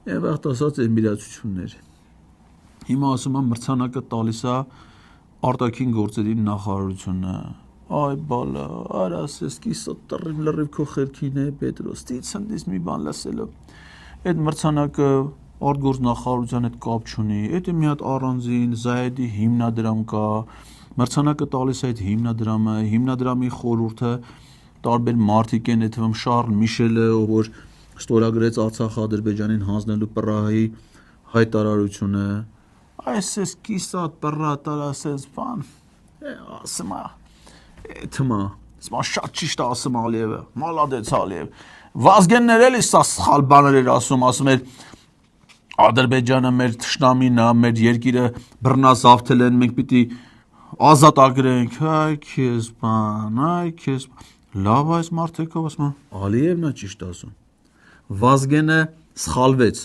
Եվ աղտ ասած են իրացություններ։ Հիմա ասում եմ մրցանակը տալիս է արտաքին գործերի նախարարությունը։ Այ բալա, արասես կիսա տրիվ լրիվ քո խելքին է Պետրոս, ծիցնդից մի բան լսելով։ Այդ մրցանակը արտգործ նախարարության հետ կապ չունի, դա մի հատ առանձին Զայեդի հիմնադրամ կա, մրցանակը տալիս է այդ հիմնադրամը, հիմնադրամի խորհուրդը տարբեր մարդիկ են, այդ թվում Շարլ Միշելը, ով որ ստորագրեց Արցախ-Ադրբեջանին հանձնելու Պրահայի հայտարարությունը, այսպես կիսա պրատար ասես բան, ասում է, թմա, շատ ճիշտ ասում Ալիևը, մալադեց Ալիև, Վազգեններ էլի սա սխալ բաներ էր ասում էր Ադրբեջանը մեր թշնամին է, մեր երկիրը բռնազավթել են, մենք պիտի ազատ ագրենք, այ քեզ բան, լավ այս մարդեկով ասում Ալիևն է ճիշտ ասում, Վազգենը սխալվեց,